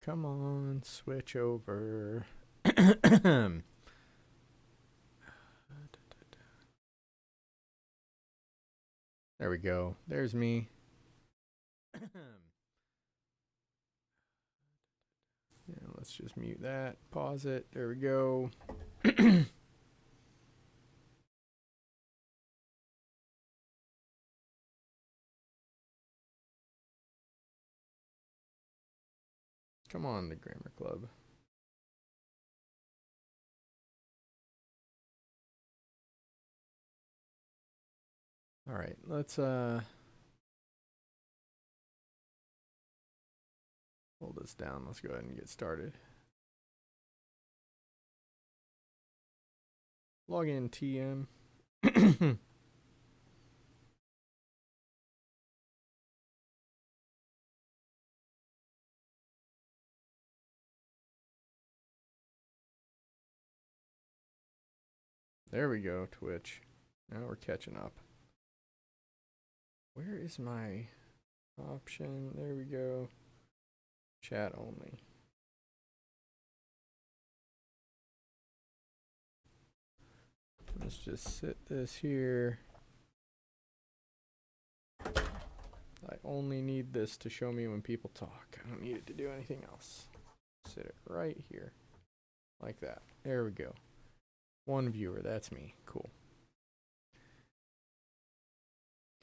Come on, switch over. There we go. There's me. Yeah, let's just mute that. Pause it. There we go. Come on, the Grammar Club. All right, let's hold this down. Let's go ahead and get started. Log in TM. There we go, Twitch. Now we're catching up. Where is my option? There we go. Chat only. Let's just sit this here. I only need this to show me when people talk. I don't need it to do anything else. Sit it right here. Like that. There we go. One viewer, that's me. Cool.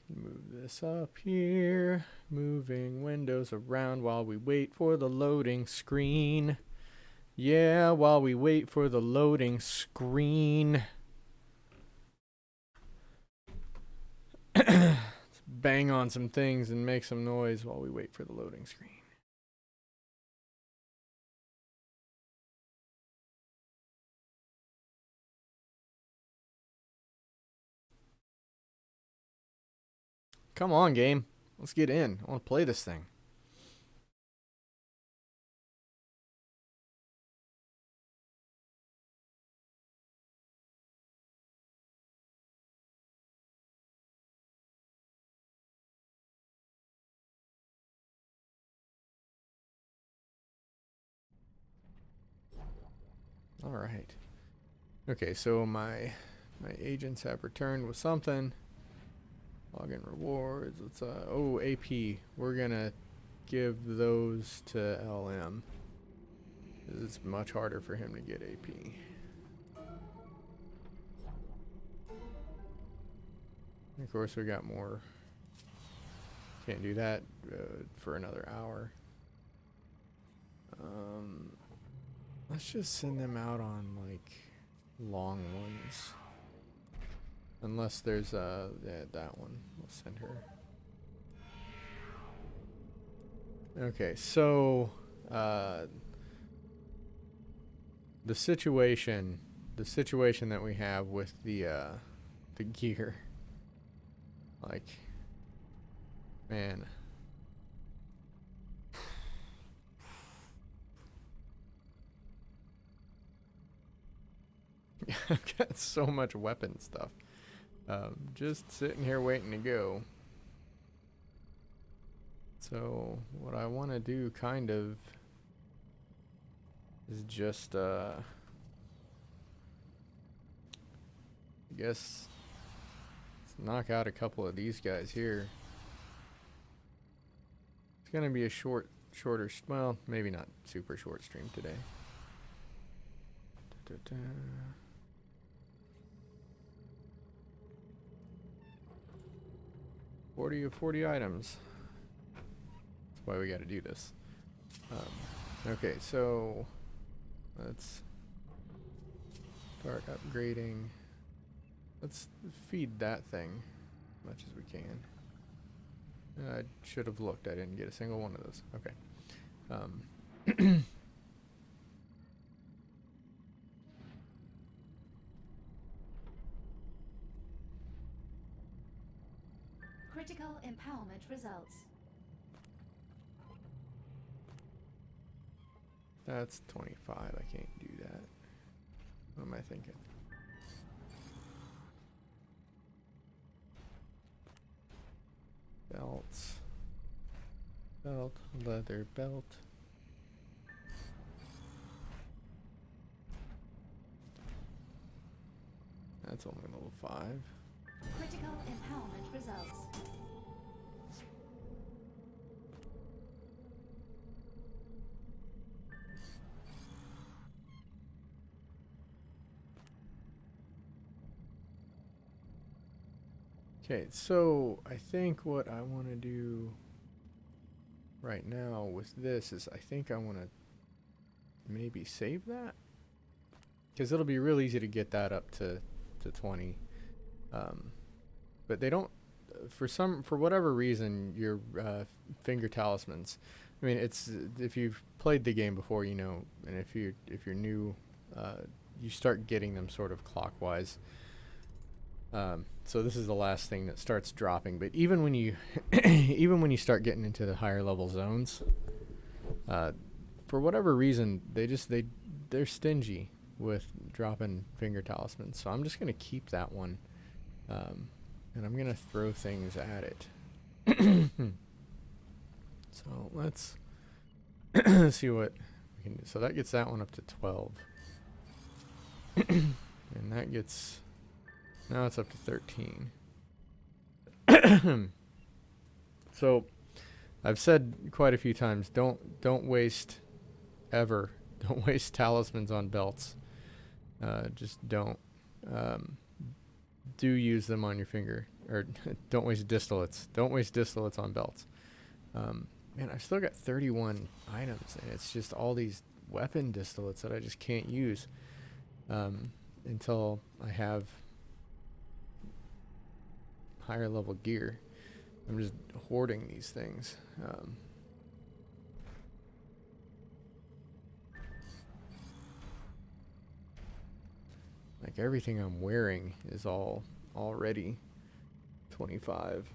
Move this up here. Moving windows around while we wait for the loading screen. Yeah, while we wait for the loading screen. Let's bang on some things and make some noise while we wait for the loading screen. Come on, game. Let's get in. I want to play this thing. All right. Okay, so my agents have returned with something. Login rewards. Let's AP. We're gonna give those to LM. It's much harder for him to get AP. And of course, we got more. Can't do that for another hour. Let's just send them out on like long ones. Unless there's yeah, that one. We'll send her. Okay, so the situation that we have with the gear, like, man. I've got so much weapon stuff. Just sitting here waiting to go. So what I want to do kind of is just I guess let's knock out a couple of these guys here. It's gonna be a shorter, well, maybe not super short stream today. 40 of 40 items. That's why we got to do this. Okay, so let's start upgrading. Let's feed that thing as much as we can. I should have looked. I didn't get a single one of those. Okay. Critical empowerment results. That's 25. I can't do that. What am I thinking? Belts. Belt. Leather belt. That's only level 5. Critical empowerment results. Okay, so I think what I want to do right now with this is I think I want to maybe save that, because it'll be real easy to get that up to 20. But they don't, for whatever reason, your finger talismans. I mean, it's if you've played the game before, you know, and if you're new, you start getting them sort of clockwise. So this is the last thing that starts dropping. But even when you even when you start getting into the higher level zones, for whatever reason, they're stingy with dropping finger talismans. So I'm just gonna keep that one, and I'm gonna throw things at it. So let's see what we can do. So that gets that one up to 12, and that gets. Now it's up to 13. So I've said quite a few times, don't waste don't waste talismans on belts. Just don't. Do use them on your finger, or don't waste distillates. Don't waste distillates on belts. Man, I've still got 31 items, and it's just all these weapon distillates that I just can't use until I have higher level gear. I'm just hoarding these things. Like everything I'm wearing is all already 25.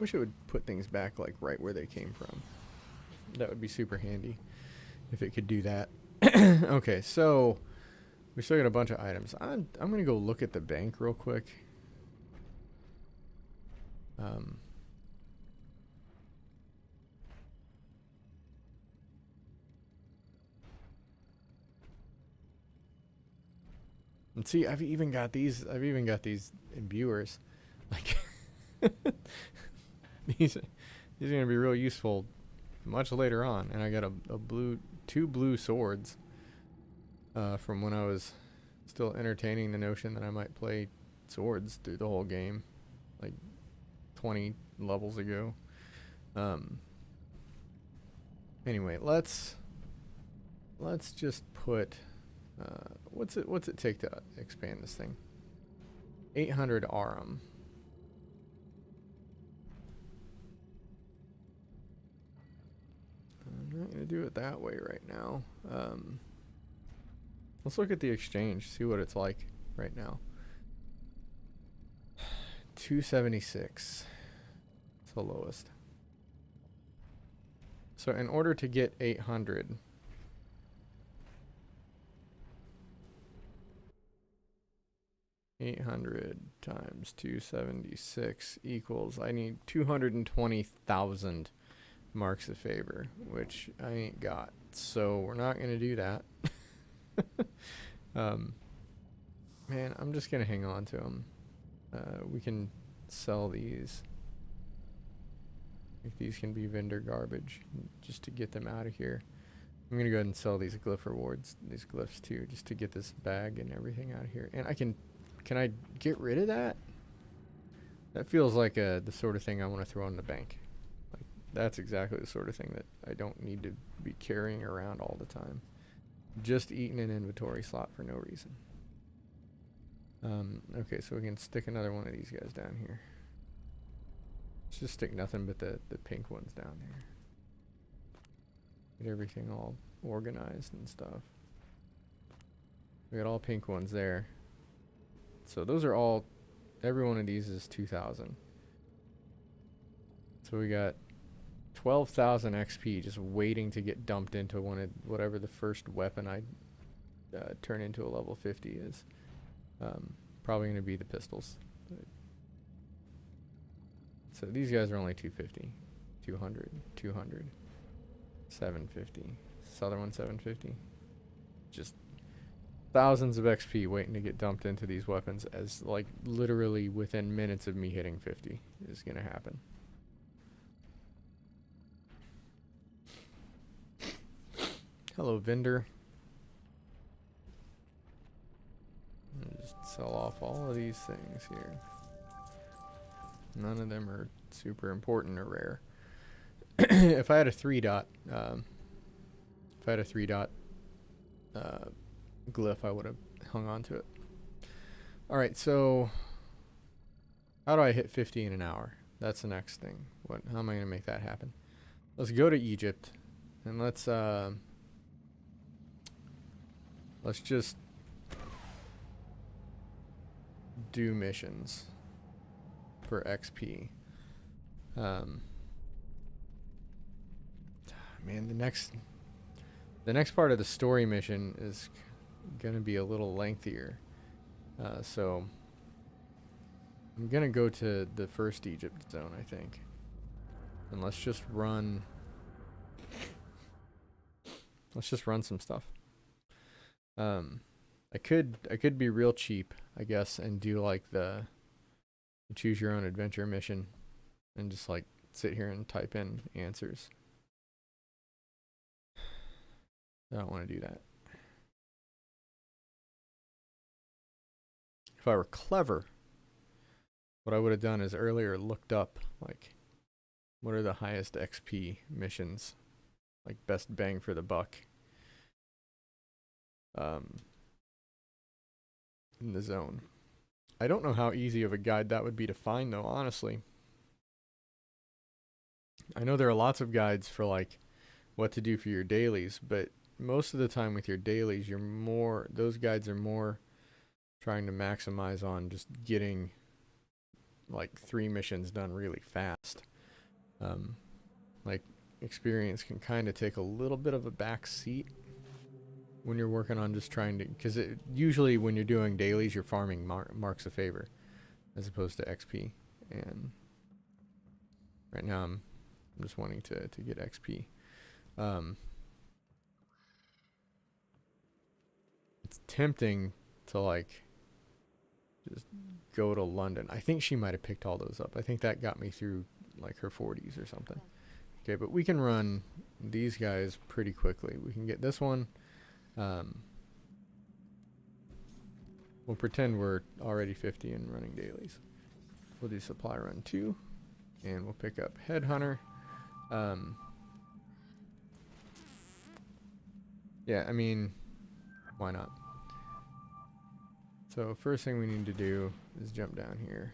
Wish it would put things back like right where they came from. That would be super handy if it could do that. Okay, so we still got a bunch of items. I'm gonna go look at the bank real quick. And see, I've even got these imbuers. Like these are gonna be real useful much later on. And I got two blue swords from when I was still entertaining the notion that I might play swords through the whole game, like 20 levels ago. Anyway, let's just put what's it take to expand this thing? 800 Arum. I'm not gonna do it that way right now. Let's look at the exchange, see what it's like right now. 276. It's the lowest. So in order to get 800, times 276 equals, I need 220,000 marks of favor, which I ain't got. So we're not going to do that. Man, I'm just going to hang on to them. We can sell these. If these can be vendor garbage, just to get them out of here. I'm going to go ahead and sell these glyph rewards, these glyphs too, just to get this bag and everything out of here. And can I get rid of that? That feels like the sort of thing I want to throw in the bank. Like, that's exactly the sort of thing that I don't need to be carrying around all the time. Just eating an inventory slot for no reason. Okay, so we can stick another one of these guys down here. Let's just stick nothing but the pink ones down there. Get everything all organized and stuff. We got all pink ones there. So those are all, every one of these is 2,000. So we got 12,000 XP just waiting to get dumped into whatever the first weapon I turn into a level 50 is. Probably going to be the pistols. So these guys are only 250, 200, 200, 750, This other one 750. Just thousands of XP waiting to get dumped into these weapons as like literally within minutes of me hitting 50 is gonna happen. Hello, vendor. Just sell off all of these things here. None of them are super important or rare. If I had a 3-dot, glyph, I would have hung on to it. All right, so how do I hit 50 in an hour? That's the next thing. How am I gonna make that happen? Let's go to Egypt and let's just do missions for XP. Man, the next part of the story mission is gonna be a little lengthier. So I'm gonna go to the first Egypt zone, I think. And let's just run some stuff. I could be real cheap, I guess, and do like the choose your own adventure mission and just like sit here and type in answers. I don't want to do that. If I were clever, what I would have done is earlier looked up like what are the highest XP missions, like best bang for the buck in the zone. I don't know how easy of a guide that would be to find though, honestly. I know there are lots of guides for like what to do for your dailies, but most of the time with your dailies, those guides are more trying to maximize on just getting like 3 missions done really fast. Like experience can kind of take a little bit of a back seat when you're working on just trying to, because usually when you're doing dailies, you're farming marks of favor as opposed to XP. And right now I'm just wanting to get XP. It's tempting to like just go to London. I think she might have picked all those up. I think that got me through like her 40s or something. Okay, but we can run these guys pretty quickly. We can get this one. We'll pretend we're already 50 and running dailies. We'll do supply run 2 and we'll pick up Headhunter. Yeah, I mean, why not? So first thing we need to do is jump down here.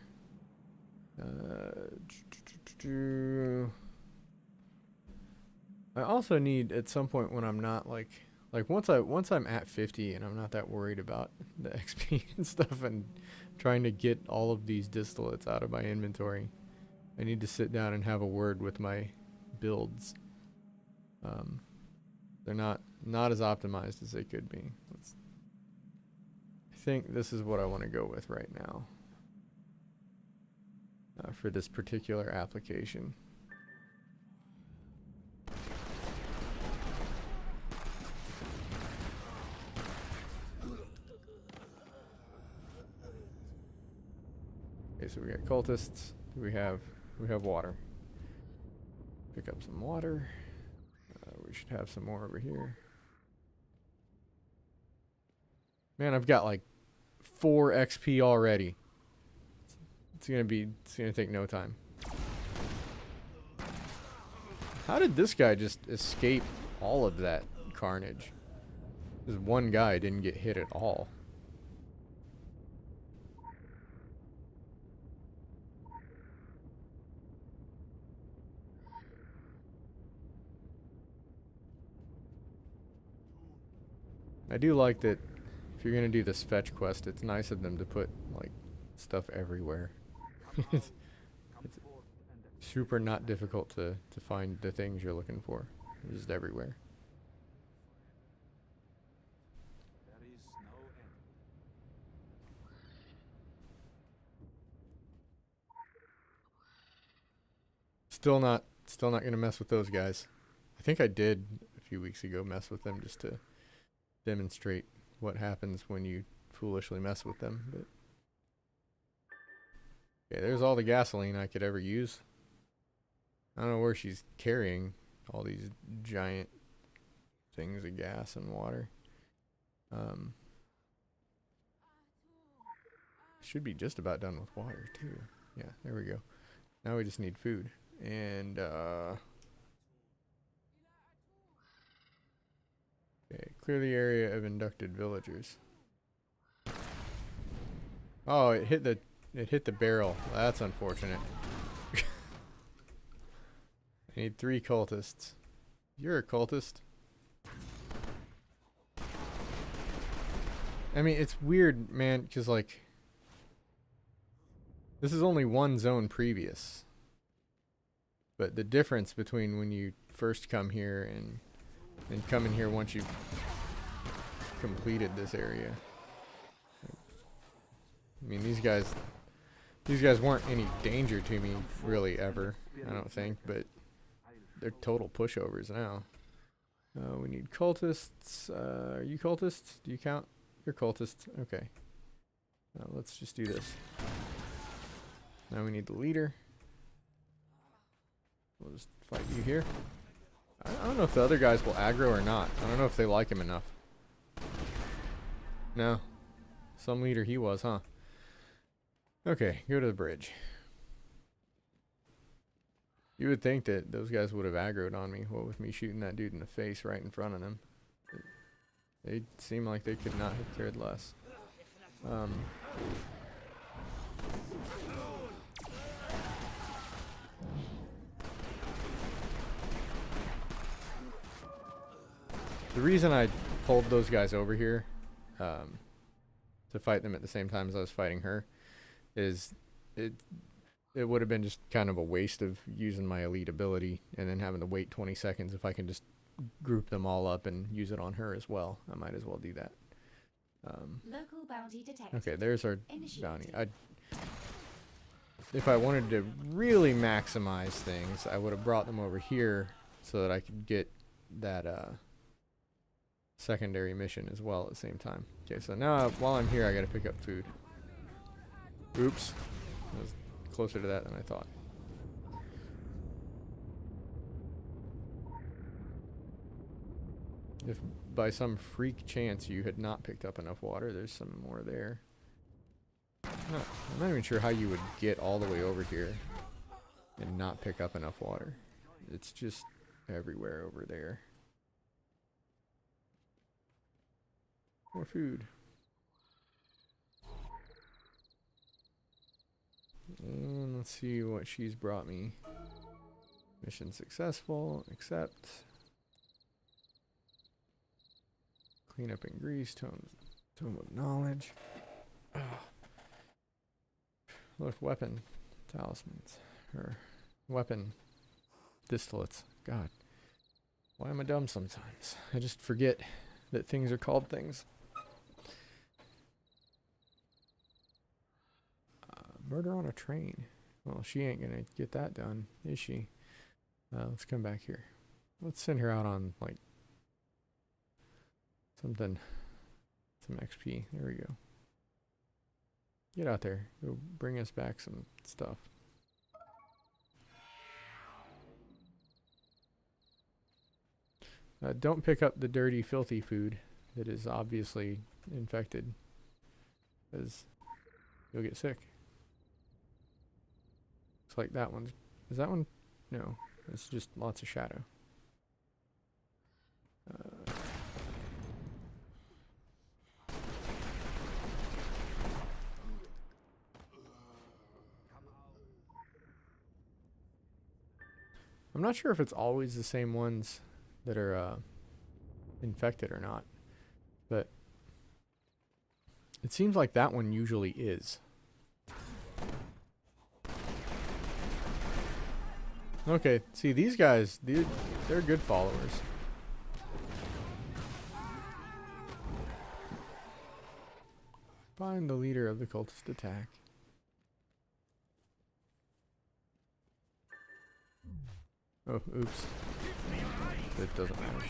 I also need at some point when I'm not like once I'm at 50 and I'm not that worried about the XP and stuff and trying to get all of these distillates out of my inventory, I need to sit down and have a word with my builds. They're not as optimized as they could be. I think this is what I want to go with right now for this particular application. Okay, so we got cultists. We have water. Pick up some water. We should have some more over here. Man, I've got like 4 XP already. It's gonna take no time. How did this guy just escape all of that carnage? This one guy didn't get hit at all. I do like that if you're gonna do this fetch quest, it's nice of them to put like stuff everywhere. It's super not difficult to find the things you're looking for. It's just everywhere. Still not gonna mess with those guys. I think I did a few weeks ago mess with them just to demonstrate what happens when you foolishly mess with them. But okay, there's all the gasoline I could ever use. I don't know where she's carrying all these giant things of gas and water. Should be just about done with water too. Yeah, there we go. Now we just need food. And okay, clear the area of inducted villagers. Oh, it hit the barrel. That's unfortunate. I need 3 cultists. You're a cultist. I mean, it's weird, man, because like this is only one zone previous. But the difference between when you first come here and coming here once you've completed this area. I mean, these guys weren't any danger to me really ever, I don't think, but they're total pushovers now. We need cultists. Are you cultists? Do you count? You're cultists. Okay. Let's just do this. Now we need the leader. We'll just fight you here. I don't know if the other guys will aggro or not. I don't know if they like him enough. No. Some leader he was, huh? Okay, go to the bridge. You would think that those guys would have aggroed on me, what with me shooting that dude in the face right in front of them. They seem like they could not have cared less. The reason I pulled those guys over here to fight them at the same time as I was fighting her is it would have been just kind of a waste of using my elite ability and then having to wait 20 seconds. If I can just group them all up and use it on her as well, I might as well do that. Local bounty detected. Okay, there's our Initiated. bounty. If I wanted to really maximize things, I would have brought them over here so that I could get that secondary mission as well at the same time. Okay, so now while I'm here, I gotta pick up food. Oops. I was closer to that than I thought. If by some freak chance you had not picked up enough water, there's some more there. I'm not even sure how you would get all the way over here and not pick up enough water. It's just everywhere over there. More food. And let's see what she's brought me. Mission successful. Accept. Clean up and grease. Tome of knowledge. Oh. Look, weapon talismans. Or weapon distillates. God. Why am I dumb sometimes? I just forget that things are called things. Murder on a train. Well, she ain't gonna get that done, is she? Let's come back here. Let's send her out on, like, something. Some XP. There we go. Get out there. Go bring us back some stuff. Don't pick up the dirty, filthy food that is obviously infected, because you'll get sick. Looks like that one. Is that one? No. It's just lots of shadow. I'm not sure if it's always the same ones that are infected or not, but it seems like that one usually is. Okay, see, these guys, they're good followers. Find the leader of the cultist attack. Oh, oops. It doesn't matter.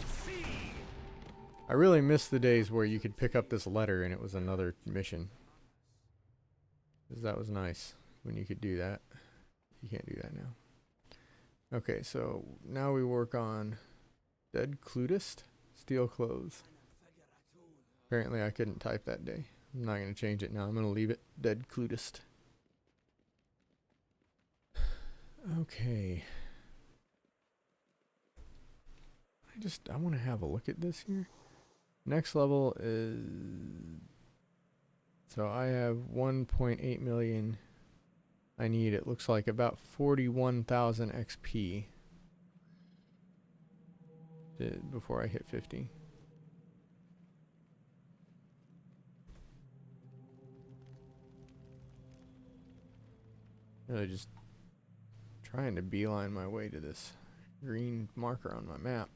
I really miss the days where you could pick up this letter and it was another mission. 'Cause that was nice when you could do that. You can't do that now. Okay, so now we work on Dead Clutist, Steel Clothes. Apparently I couldn't type that day. I'm not going to change it now. I'm going to leave it Dead Clutist. Okay. I want to have a look at this here. Next level is... So I have 1.8 million. I need, it looks like, about 41,000 XP before I hit 50. Really just trying to beeline my way to this green marker on my map.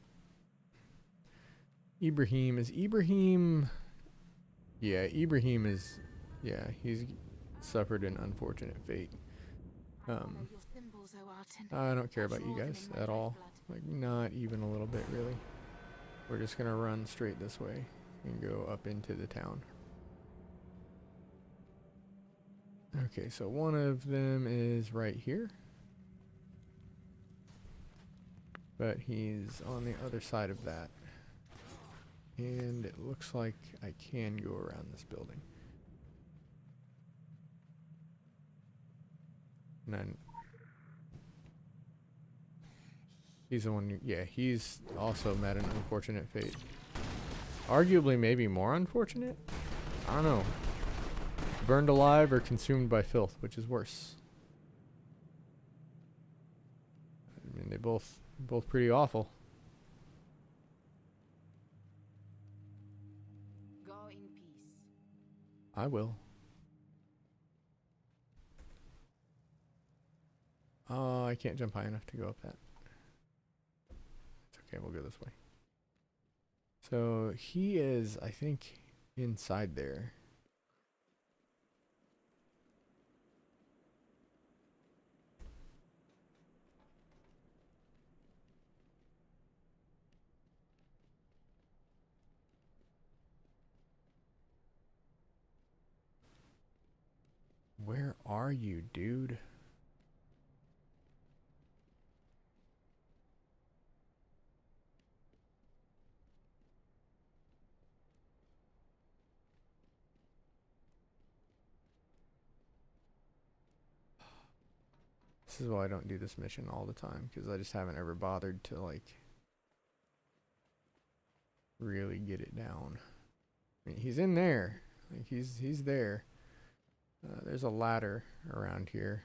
Ibrahim, is Ibrahim... Yeah, Ibrahim is... Yeah, he's suffered an unfortunate fate. I don't care about you guys at all. Like, not even a little bit, really. We're just gonna run straight this way and go up into the town. Okay, so one of them is right here. But he's on the other side of that. And it looks like I can go around this building. And then he's the one who, yeah, he's also met an unfortunate fate. Arguably maybe more unfortunate? I don't know. Burned alive or consumed by filth, which is worse? I mean, they both pretty awful. Go in peace. I will. I can't jump high enough to go up that. It's okay, we'll go this way. So he is, I think, inside there. Where are you, dude? This is why I don't do this mission all the time, because I just haven't ever bothered to, like, really get it down. I mean, he's in there. Like, he's there. There's a ladder around here.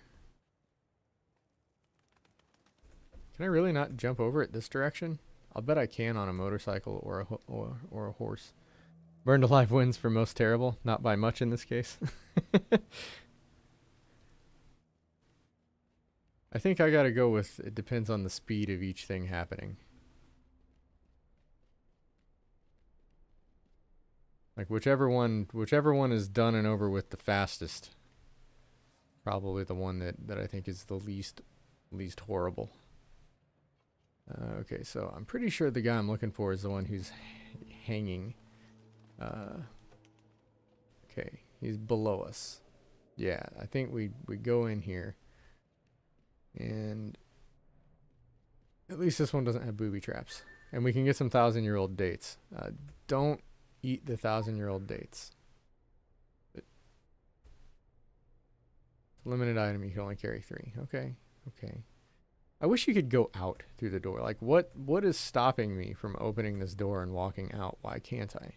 Can I really not jump over it this direction? I'll bet I can on a motorcycle or a horse. Burned alive wins for most terrible. Not by much in this case. I think I gotta go with, it depends on the speed of each thing happening. Like whichever one is done and over with the fastest. Probably the one that I think is the least horrible. Okay, so I'm pretty sure the guy I'm looking for is the one who's hanging. Okay, he's below us. Yeah, I think we go in here. And at least this one doesn't have booby traps. And we can get some 1,000-year-old dates. Don't eat the 1,000-year-old dates. It's a limited item, you can only carry 3. Okay, okay. I wish you could go out through the door. Like, what is stopping me from opening this door and walking out? Why can't I?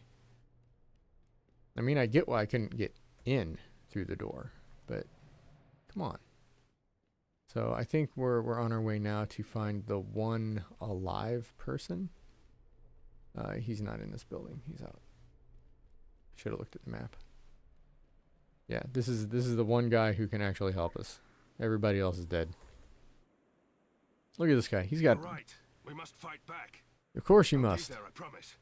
I mean, I get why I couldn't get in through the door, but come on. So I think we're on our way now to find the one alive person. He's not in this building. He's out. Should have looked at the map. Yeah, this is the one guy who can actually help us. Everybody else is dead. Look at this guy. He's got. All right, we must fight back. Of course you I'll be must. there, I promise.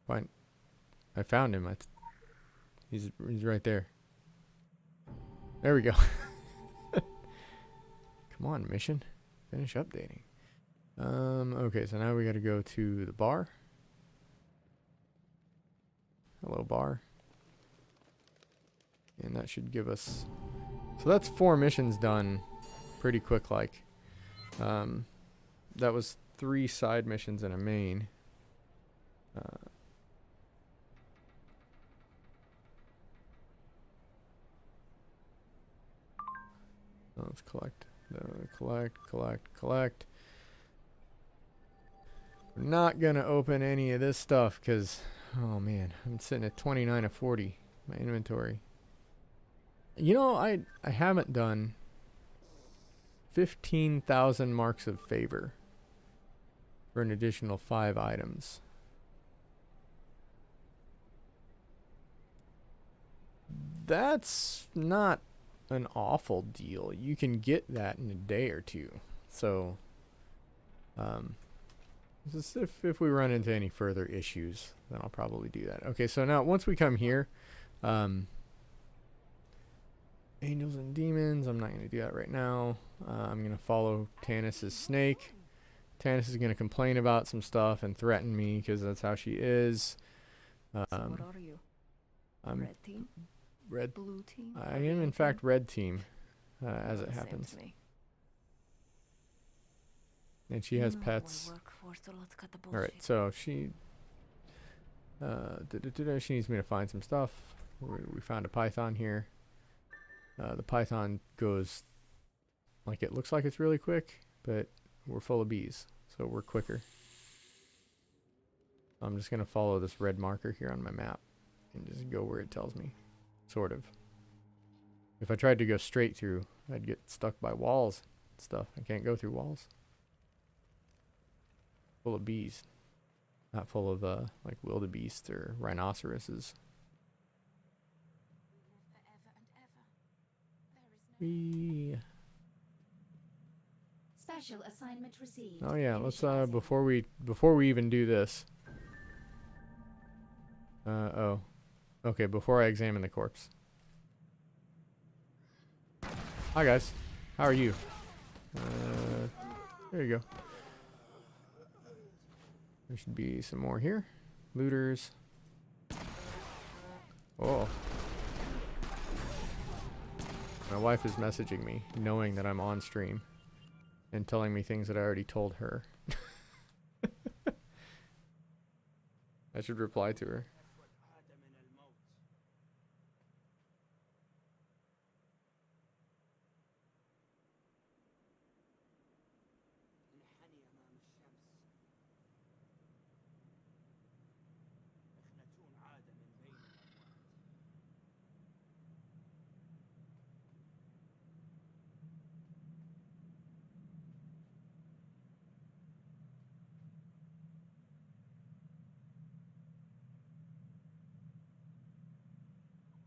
Fine. I found him. He's right there. There we go. Come on, mission. Finish updating. Okay, so now we gotta go to the bar. Hello, bar. And that should give us... So that's 4 missions done pretty quick like. That was 3 side missions and a main. Let's collect. Collect. We're not gonna open any of this stuff because, oh man, I'm sitting at 29 of 40. My inventory. You know, I haven't done 15,000 marks of favor for an additional 5 items. That's not an awful deal. You can get that in a day or two. So, just if we run into any further issues, then I'll probably do that. Okay, so now once we come here, angels and demons, I'm not going to do that right now. I'm going to follow Tanis's snake. Tanis is going to complain about some stuff and threaten me because that's how she is. So what are you? I'm Red team? red. Blue team? I am in fact red team, as it Same happens. to me. And she has No, I pets. work for, so let's cut the All right, bullshit. so she she needs me to find some stuff. We found a python here. The python goes like, it looks like it's really quick, but we're full of bees, so we're quicker. I'm just gonna follow this red marker here on my map and just go where it tells me, sort of. If I tried to go straight through, I'd get stuck by walls and stuff. I can't go through walls. Full of bees, not full of like wildebeest or rhinoceroses. Whee. Special assignment received. Oh yeah, let's Initializing. before we even do this. Oh. Okay, before I examine the corpse. Hi guys. How are you? There you go. There should be some more here. Looters. Oh. My wife is messaging me, knowing that I'm on stream, and telling me things that I already told her. I should reply to her.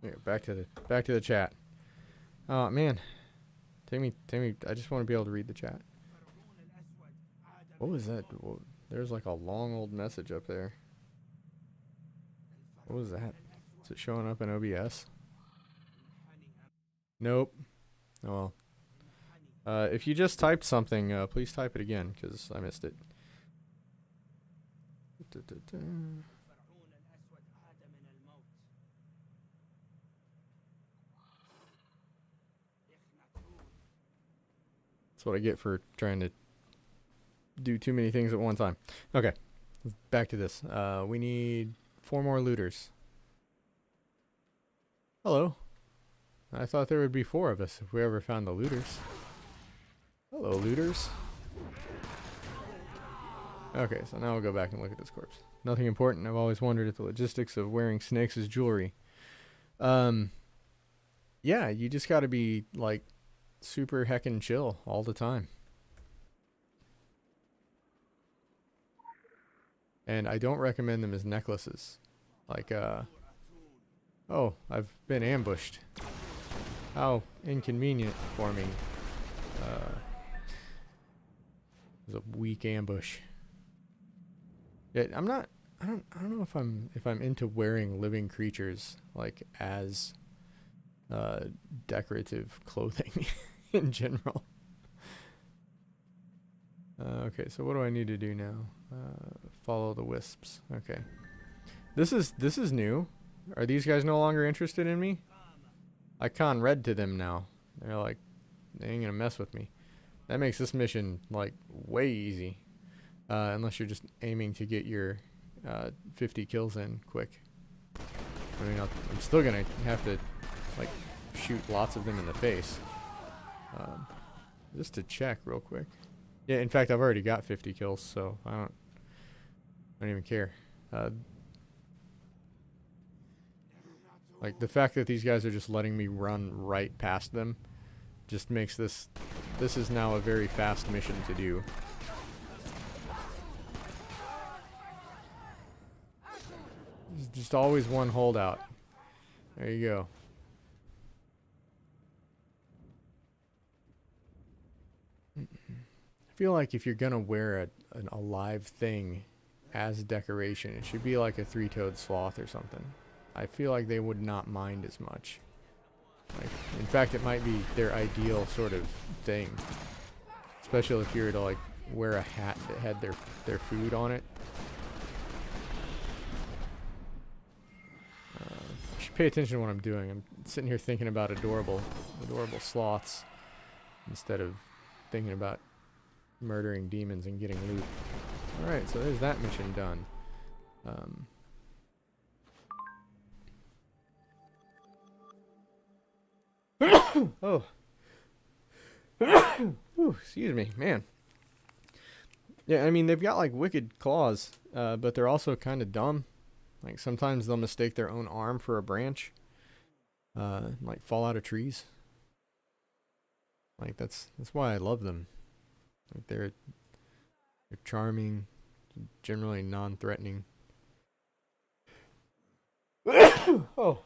Yeah, back to the chat. Oh man, take me. I just want to be able to read the chat. What was that? Whoa, there's like a long old message up there. What was that? Is it showing up in OBS? Nope. Oh well. If you just typed something, please type it again because I missed it. That's what I get for trying to do too many things at one time. Okay, back to this. We need 4 more looters. Hello. I thought there would be 4 of us if we ever found the looters. Hello, looters. Okay, so now we'll go back and look at this corpse. Nothing important. I've always wondered at the logistics of wearing snakes as jewelry. Yeah, you just gotta be, like, super heckin' chill all the time. And I don't recommend them as necklaces. Like, oh, I've been ambushed. How inconvenient for me. It was a weak ambush. Yeah, I don't know if I'm into wearing living creatures like as decorative clothing in general. Okay, so what do I need to do now? Follow the wisps. Okay. This is new. Are these guys no longer interested in me? I con red to them now. They're like, they ain't gonna mess with me. That makes this mission like way easy. Unless you're just aiming to get your 50 kills in quick. I mean, I'm still gonna have to like shoot lots of them in the face. Just to check real quick. Yeah, in fact, I've already got 50 kills, so I don't even care. Like the fact that these guys are just letting me run right past them just makes this is now a very fast mission to do. There's just always one holdout. There you go. I feel like if you're gonna wear an alive thing as decoration, it should be like a three-toed sloth or something. I feel like they would not mind as much. Like, in fact, it might be their ideal sort of thing, especially if you were to like wear a hat that had their food on it. I should pay attention to what I'm doing. I'm sitting here thinking about adorable sloths instead of thinking about murdering demons and getting loot. Alright, so there's that mission done. Oh. Ooh, excuse me, man. Yeah, I mean, they've got like wicked claws, but they're also kind of dumb. Like sometimes they'll mistake their own arm for a branch. Like fall out of trees. Like that's why I love them. Like they're charming, generally non-threatening. Oh,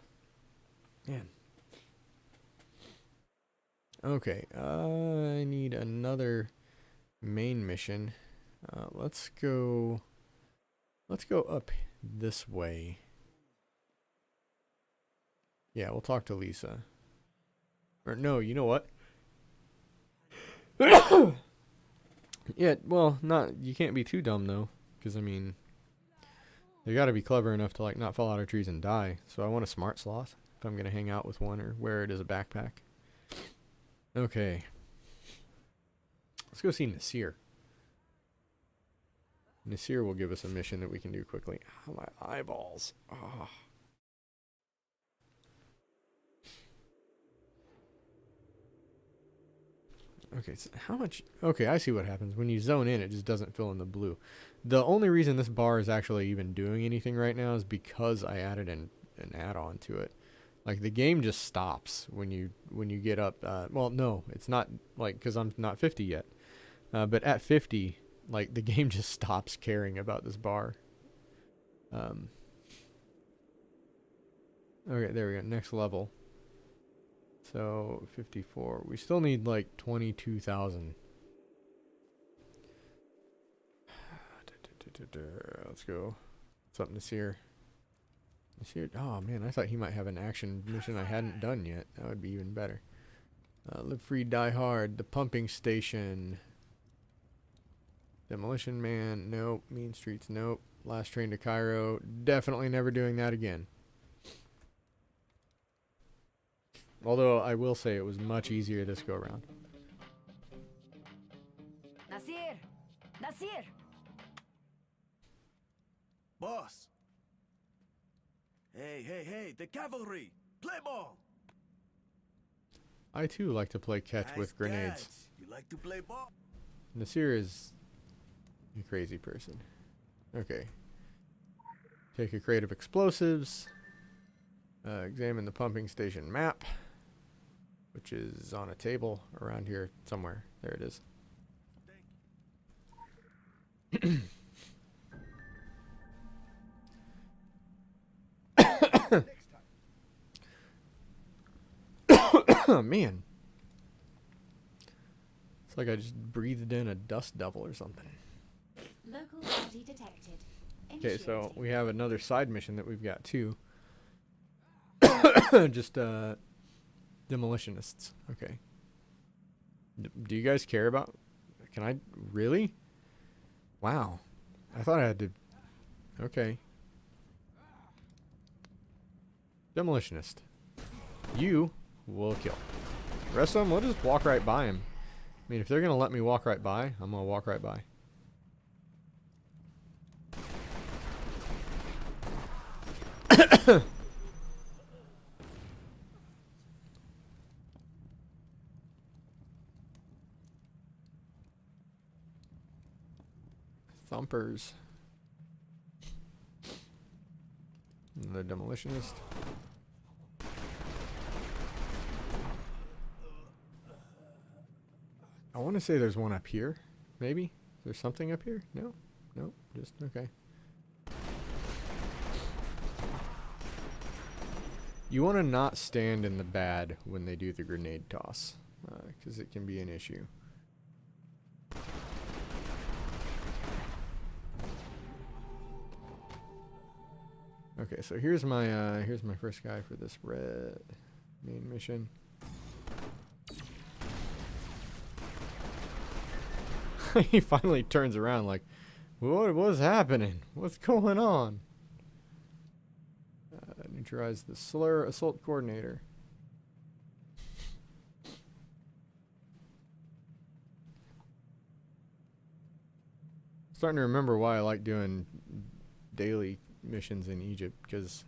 man. Okay, I need another main mission. Let's go up this way. Yeah, we'll talk to Lisa. Or no, you know what? Yeah, well, you can't be too dumb though, because I mean, they got to be clever enough to like not fall out of trees and die. So I want a smart sloth if I'm gonna hang out with one or wear it as a backpack. Okay, let's go see Nasir. Nasir will give us a mission that we can do quickly. Oh, my eyeballs. Oh. Okay, so how much? Okay, I see what happens. When you zone in, it just doesn't fill in the blue. The only reason this bar is actually even doing anything right now is because I added an add-on to it. Like, the game just stops when you get up. Well, no, it's not, like, because I'm not 50 yet. But at 50, like, the game just stops caring about this bar. Okay, there we go. Next level. So 54. We still need like 22,000. Let's go. What's up, Nasir? Nasir. Oh man, I thought he might have an action mission I hadn't done yet. That would be even better. Live free, die hard. The pumping station. Demolition Man. Nope. Mean Streets. Nope. Last train to Cairo. Definitely never doing that again. Although I will say it was much easier this go around. Nasir! Nasir! Boss! Hey, the cavalry! Play ball! I too like to play catch Nice with grenades. catch. You like to play ball? Nasir is a crazy person. Okay. Take a crate of explosives. Examine the pumping station map, which is on a table around here somewhere. There it is. Oh, man. It's like I just breathed in a dust devil or something. Local body detected. Okay, so Initiating. we have another side mission that we've got too. Just demolitionists. Okay. Do you guys care about? Can I really? Wow. I thought I had to... Okay. Demolitionist. You will kill. The rest of them, we'll just walk right by him. I mean, if they're going to let me walk right by, I'm going to walk right by. Thumpers. The demolitionist. I want to say there's one up here. Maybe? Is there something up here? No? No? Just, okay. You want to not stand in the bad when they do the grenade toss. Because it can be an issue. Okay, so here's my first guy for this red main mission. He finally turns around like, what's happening? What's going on? Neutralize the slur assault coordinator. Starting to remember why I like doing daily missions in Egypt, because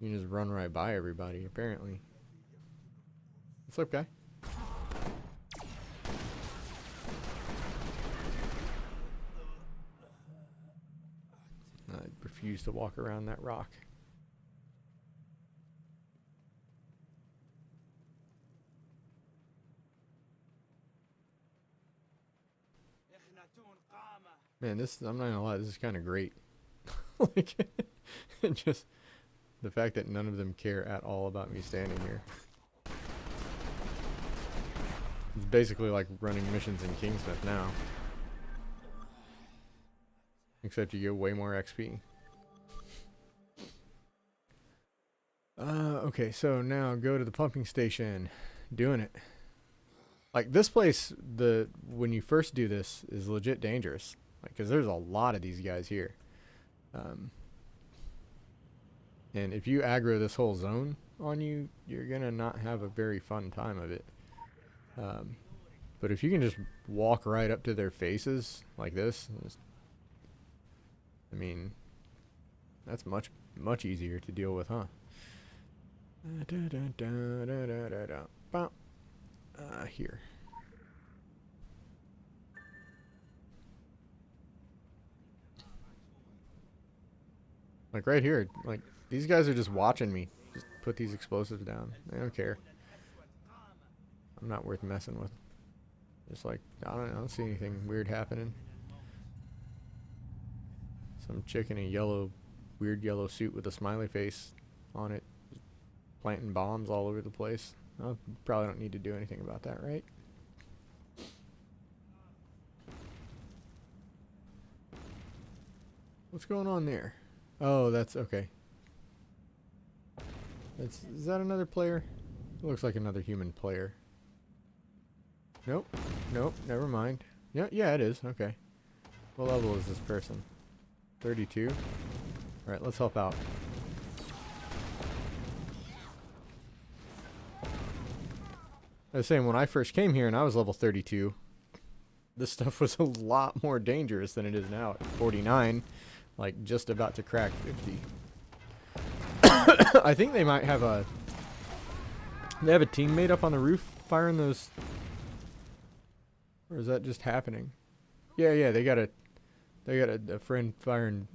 you can just run right by everybody, apparently. What's up, guy? I refuse to walk around that rock. Man, this, I'm not gonna lie, this is kind of great. Like, just the fact that none of them care at all about me standing here. It's basically like running missions in Kingsmith now. Except you get way more XP. Okay, so now go to the pumping station. Doing it. Like, this place, when you first do this, is legit dangerous. Like, because there's a lot of these guys here. And if you aggro this whole zone on you, you're gonna not have a very fun time of it. But if you can just walk right up to their faces like this, I mean, that's much easier to deal with, huh? Here. Like right here, like these guys are just watching me. Just put these explosives down. They don't care. I'm not worth messing with. Just like, I don't see anything weird happening. Some chick in a weird yellow suit with a smiley face on it, planting bombs all over the place. I probably don't need to do anything about that, right? What's going on there? Oh, that's okay. Is that another player? It looks like another human player. Nope. Nope, never mind. Yeah, it is. Okay. What level is this person? 32? Alright, let's help out. I was saying, when I first came here and I was level 32, this stuff was a lot more dangerous than it is now at 49. Like, just about to crack 50. I think they might have they have a teammate up on the roof firing those, or is that just happening? Yeah, they got a friend firing,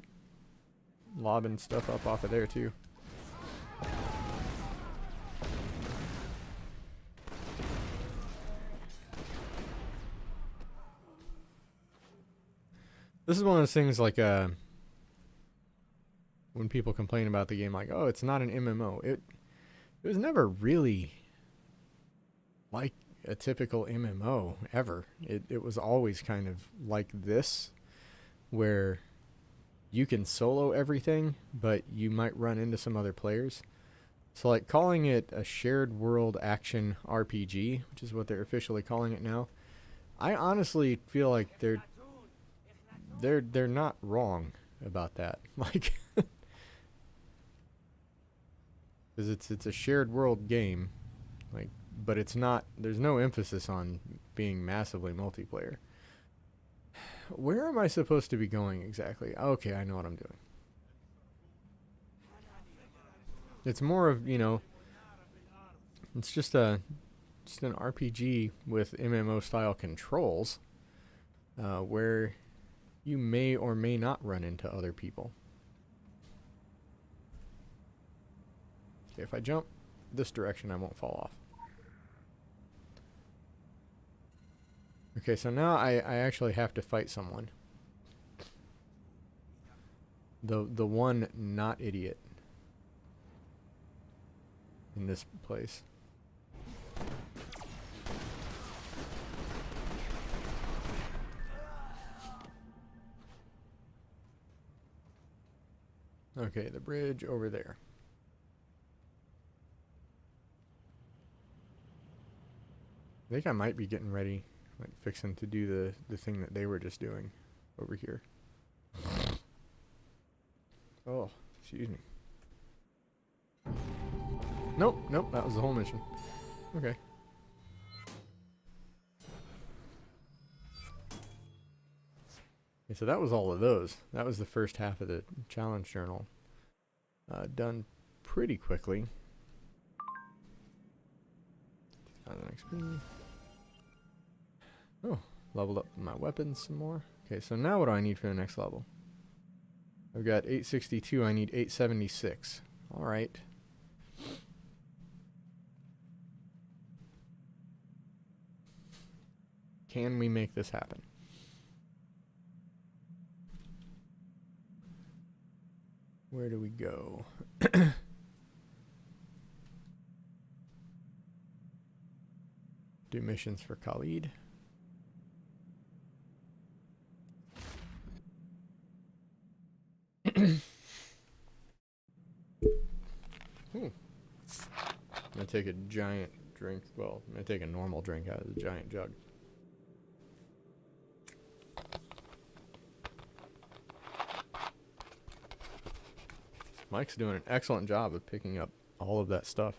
lobbing stuff up off of there too. This is one of those things like when people complain about the game, like, oh, it's not an MMO. It was never really like a typical MMO ever. It was always kind of like this, where you can solo everything, but you might run into some other players. So like calling it a shared world action RPG, which is what they're officially calling it now, I honestly feel like they're not wrong about that. Like, because it's a shared world game, like, but it's not. There's no emphasis on being massively multiplayer. Where am I supposed to be going exactly? Okay, I know what I'm doing. It's more of, you know, it's just an RPG with MMO style controls, where you may or may not run into other people. Okay, if I jump this direction, I won't fall off. Okay, so now I actually have to fight someone. The one not idiot in this place. Okay, the bridge over there. I think I might be getting ready, like fixing to do the thing that they were just doing over here. Oh, excuse me. Nope, that was the whole mission. Okay. Okay, so that was all of those. That was the first half of the challenge journal. Done pretty quickly. 1000 XP. Oh, leveled up my weapons some more. Okay, so now what do I need for the next level? I've got 862, I need 876. Alright. Can we make this happen? Where do we go? Do missions for Khalid. I'm gonna take a giant drink. Well, I'm gonna take a normal drink out of the giant jug. Mike's doing an excellent job of picking up all of that stuff.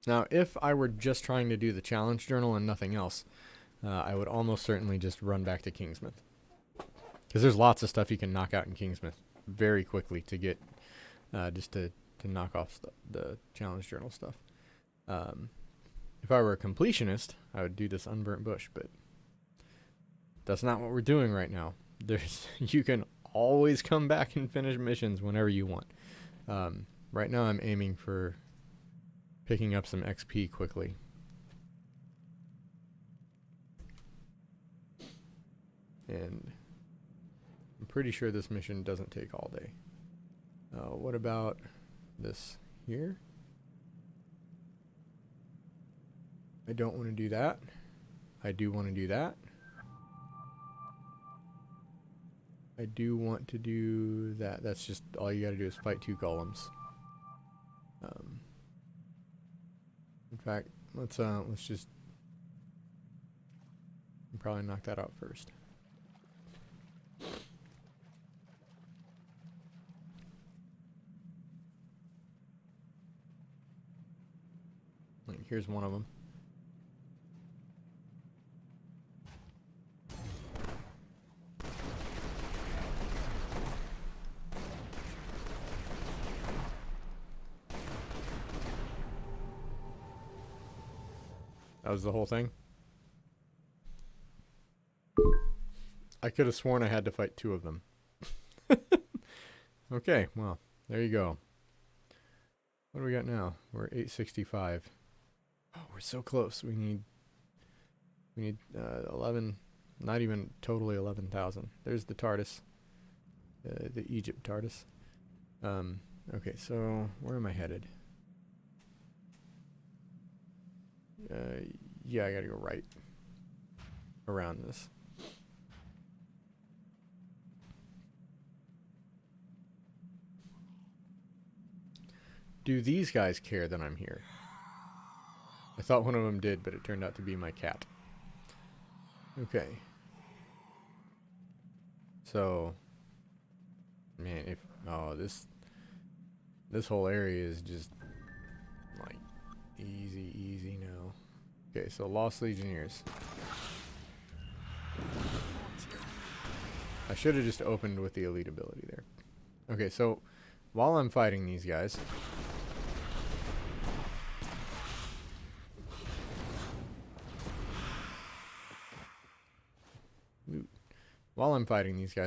Now, if I were just trying to do the challenge journal and nothing else, I would almost certainly just run back to Kingsmith. Because there's lots of stuff you can knock out in Kingsmith very quickly to get, just to knock off the challenge journal stuff. If I were a completionist, I would do this Unburnt Bush, but that's not what we're doing right now. You can always come back and finish missions whenever you want. Right now I'm aiming for picking up some XP quickly. And I'm pretty sure this mission doesn't take all day. What about this here? I don't want to do that. I do want to do that. I do want to do that. That's just all you gotta do is fight 2 golems. In fact, let's just probably knock that out first. Like, here's one of them. That was the whole thing? I could have sworn I had to fight 2 of them. Okay, well, there you go. What do we got now? We're 865. Oh, we're so close. We need 11, not even totally 11,000. There's the TARDIS. The Egypt TARDIS. Okay, so where am I headed? Yeah, I gotta go right around this. do these guys care that I'm here? I thought one of them did, but it turned out to be my cat. Okay. So, man, if this whole area is just like easy now. Okay, so Lost Legionnaires. I should have just opened with the elite ability there. Okay, so while I'm fighting these guys,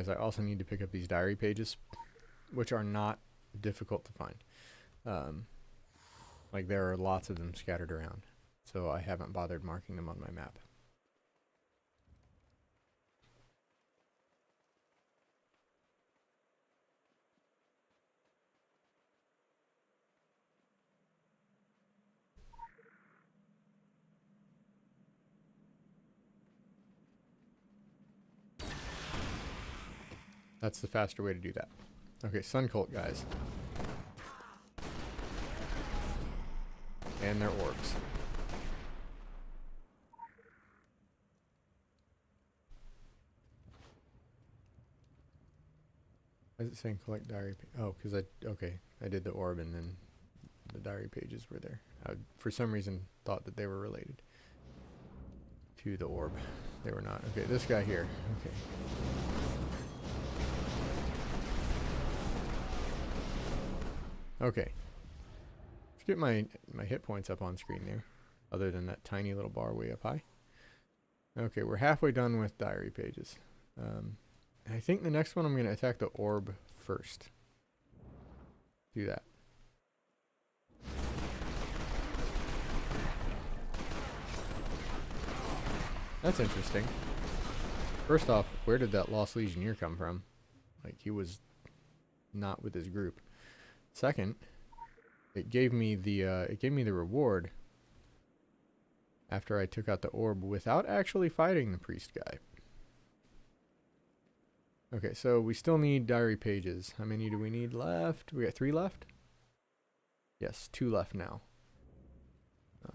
I also need to pick up these diary pages, which are not difficult to find. Like, there are lots of them scattered around, so I haven't bothered marking them on my map. That's the faster way to do that. Okay, Sun Cult guys. And their orbs. Why is it saying collect diary? Oh, because I did the orb and then the diary pages were there. I, for some reason, thought that they were related to the orb. They were not. Okay, this guy here. Okay. Okay. Let's get my hit points up on screen there, other than that tiny little bar way up high. Okay, we're halfway done with diary pages. I think the next one I'm going to attack the orb first. Do that. That's interesting. First off, where did that Lost Legionnaire come from? Like, he was not with his group. Second, it gave me the reward after I took out the orb without actually fighting the priest guy. Okay, so we still need diary pages. How many do we need left? We got 3 left? Yes, 2 left now.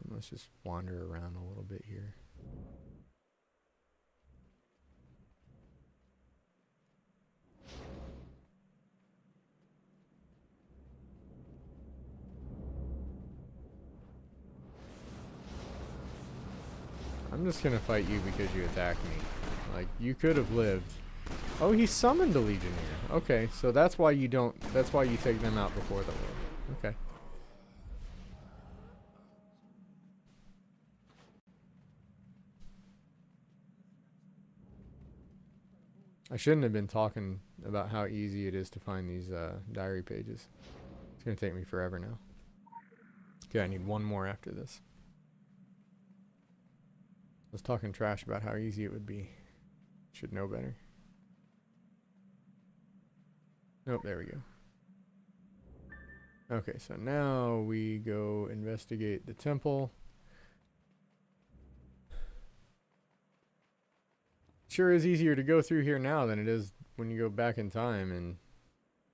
Let's just wander around a little bit here. I'm just gonna fight you because you attacked me. Like, you could have lived. Oh, he summoned a Legionnaire. Okay, so that's why you don't, that's why you take them out before the war. Okay. I shouldn't have been talking about how easy it is to find these diary pages. It's gonna take me forever now. Okay, I need one more after this. I was talking trash about how easy it would be. Should know better. Nope, there we go. Okay, so now we go investigate the temple. Sure is easier to go through here now than it is when you go back in time, and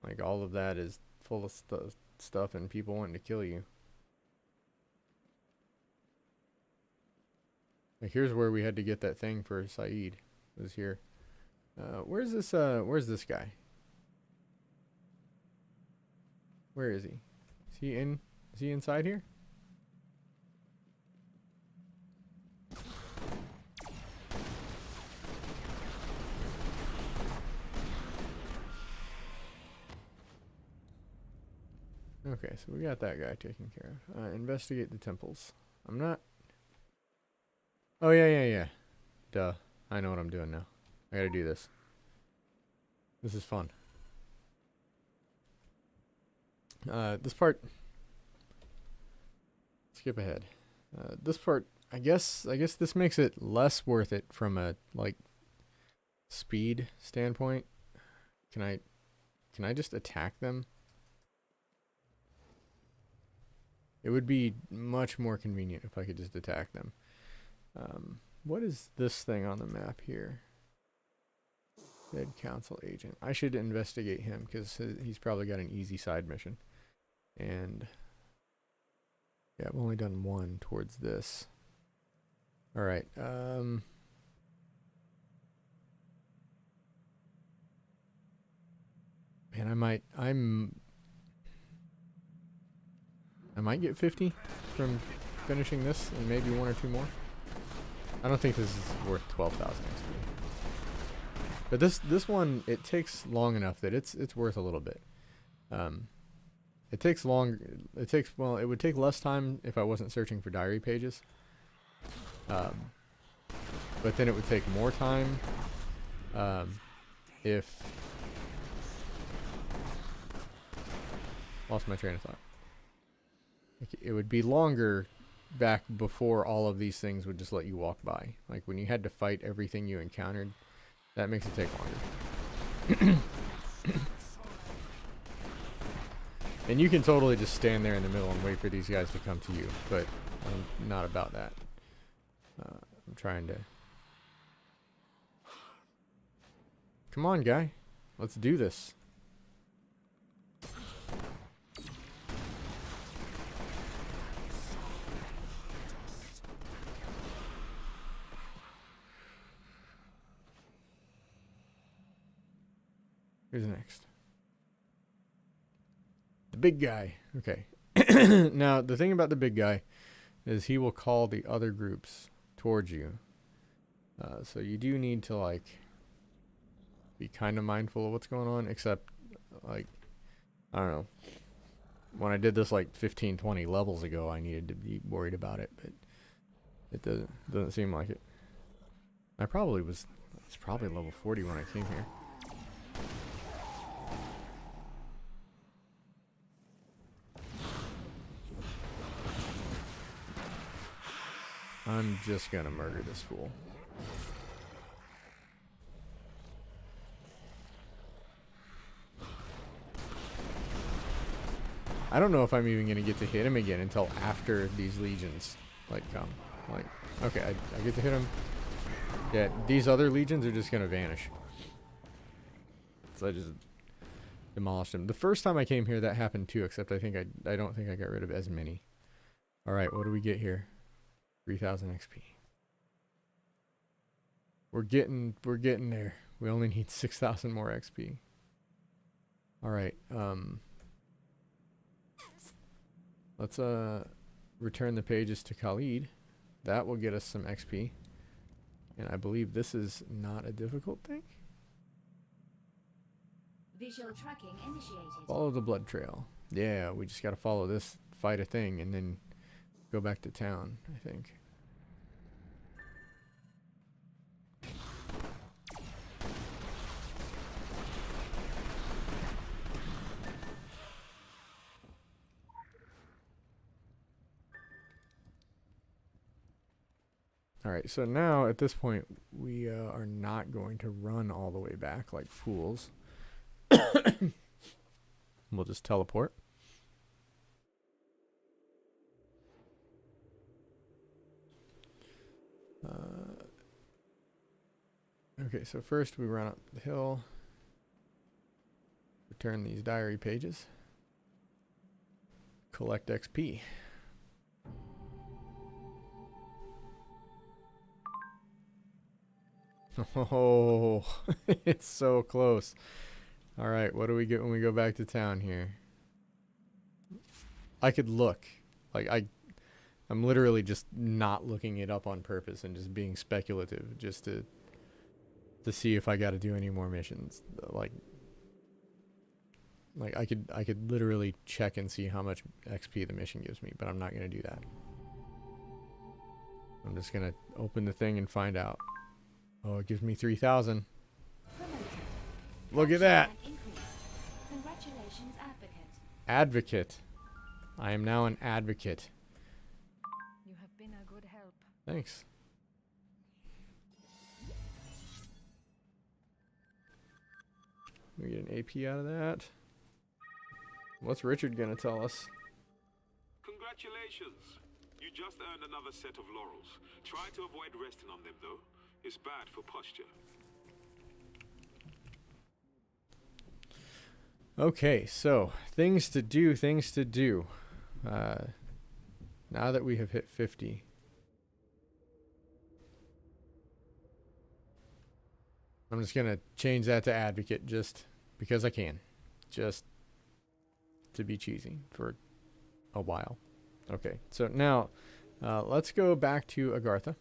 like all of that is full of stuff and people wanting to kill you. Like, here's where we had to get that thing for Saeed. It was here. Where's this guy? Where is he? Is he inside here? Okay, so we got that guy taken care of. Investigate the temples. I'm not... Oh, yeah. Duh. I know what I'm doing now. I gotta do this. This is fun. This part... Skip ahead. This part, I guess this makes it less worth it from a, like, speed standpoint. Can I just attack them? It would be much more convenient if I could just attack them. What is this thing on the map here? Dead Council Agent. I should investigate him because he's probably got an easy side mission. And Yeah, I've only done one towards this. All right. Man, I might get 50 from finishing this and maybe one or two more. I don't think this is worth 12,000 XP. But this one, it takes long enough that it's worth a little bit. It takes well, it would take less time if I wasn't searching for diary pages. But then it would take more time if lost my train of thought. It would be longer back before all of these things would just let you walk by. Like when you had to fight everything you encountered, that makes it take longer. And you can totally just stand there in the middle and wait for these guys to come to you, but I'm not about that. I'm trying to... Come on, guy. Let's do this. Who's next? The big guy. Okay. Now, the thing about the big guy is he will call the other groups towards you. So you do need to, like, be kind of mindful of what's going on, except, like, I don't know. When I did this, like, 15, 20 levels ago, I needed to be worried about it, but it doesn't seem like it. It's probably level 40 when I came here. I'm just gonna murder this fool. I don't know if I'm even gonna get to hit him again until after these legions like come. Like, okay, I get to hit him. Yeah, these other legions are just gonna vanish. So I just demolished them. The first time I came here, that happened too. Except I don't think I got rid of as many. All right, what do we get here? 3,000 XP. We're getting there. We only need 6,000 more XP. All right. Let's return the pages to Khalid. That will get us some XP. And I believe this is not a difficult thing. Visual tracking initiated. Follow the blood trail. Yeah, we just got to follow this, fight a thing, and then go back to town, I think. Alright, so now at this point we are not going to run all the way back like fools. We'll just teleport. Okay, so first we run up the hill, return these diary pages, collect XP. Oh, it's so close. All right, what do we get when we go back to town here? I could look. Like, I'm literally just not looking it up on purpose and just being speculative just to see if I got to do any more missions. Like I could literally check and see how much XP the mission gives me, but I'm not going to do that. I'm just going to open the thing and find out. Oh, it gives me 3,000. Look at that. Congratulations, advocate. Advocate. I am now an advocate. You have been a good help. Thanks. We get an AP out of that. What's Richard gonna tell us? Congratulations. You just earned another set of laurels. Try to avoid resting on them, though. It's bad for posture. Okay, so things to do. now that we have hit 50, I'm just going to change that to advocate just because I can. Just to be cheesy for a while. Okay, so now let's go back to Agartha.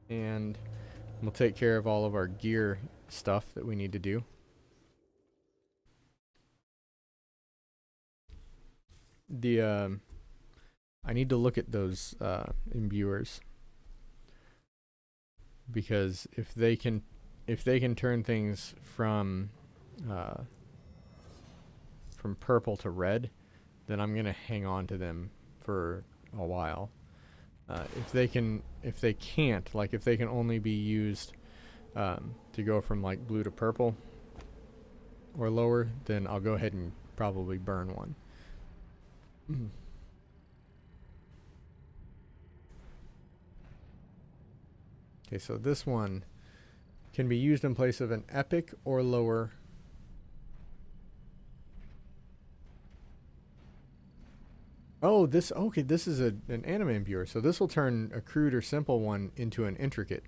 And we'll take care of all of our gear stuff that we need to do. I need to look at those imbuers, because if they can turn things from purple to red, then I'm gonna hang on to them for a while. If they can't, like if they can only be used to go from like blue to purple or lower, then I'll go ahead and probably burn one. Okay, so this one can be used in place of an epic or lower. Oh, this is an anime imbuer. So this will turn a crude or simple one into an intricate.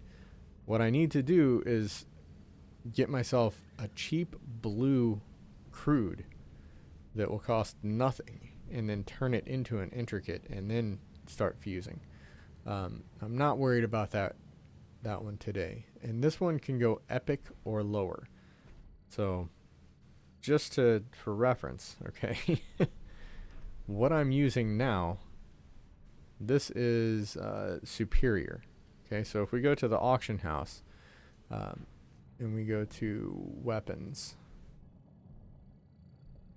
What I need to do is get myself a cheap blue crude that will cost nothing, and then turn it into an intricate, and then start fusing. I'm not worried about that one today. And this one can go epic or lower. So just for reference, okay? What I'm using now, this is superior. Okay, so if we go to the auction house and we go to weapons,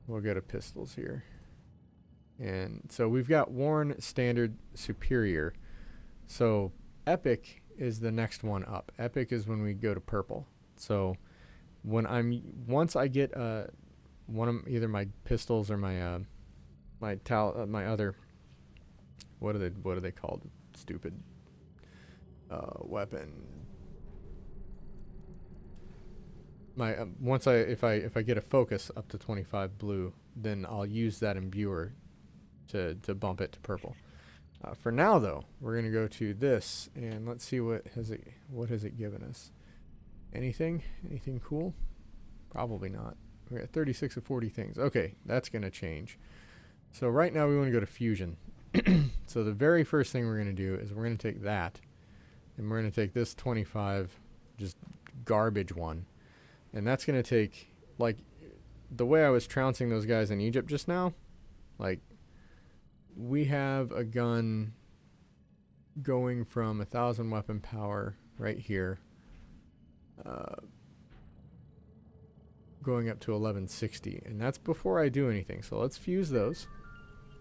we'll go to pistols here. And so we've got worn, standard, superior. So epic is the next one up. Epic is when we go to purple. So once I get one of either my pistols or my my other, what are they called? Stupid weapon. My if I get a focus up to 25 blue, then I'll use that imbuer to bump it to purple. For now though, we're gonna go to this and let's see what has it given us. Anything cool? Probably not. We're at 36 of 40 things. Okay, that's gonna change. So right now we want to go to fusion. So the very first thing we're going to do is we're going to take that, and we're going to take this 25 just garbage one, and that's going to take, like, the way I was trouncing those guys in Egypt just now, like, we have a gun going from 1,000 weapon power right here, going up to 1160, and that's before I do anything. So let's fuse those.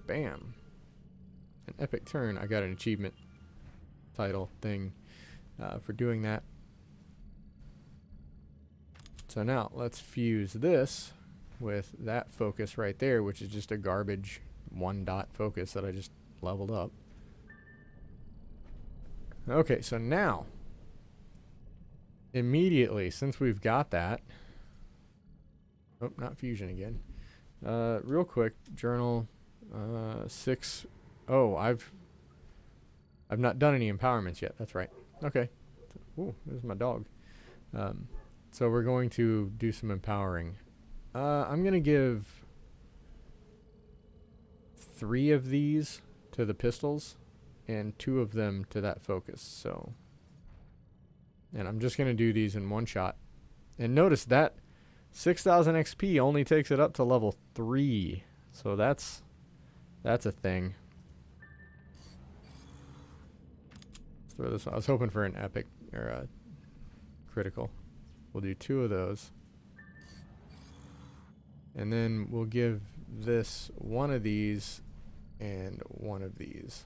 Bam. An epic turn. I got an achievement title thing for doing that. So now let's fuse this with that focus right there, which is just a garbage 1-dot focus that I just leveled up. Okay, so now immediately, since we've got that, oh, not fusion again. Real quick, journal 6. Oh, I've not done any empowerments yet. That's right. Okay. Ooh, there's my dog. So we're going to do some empowering. I'm going to give 3 of these to the pistols and 2 of them to that focus. So, and I'm just going to do these in one shot. And notice that 6,000 XP only takes it up to level 3. So that's a thing. Let's throw this one. I was hoping for an epic or a critical. We'll do 2 of those. And then we'll give this 1 of these and 1 of these.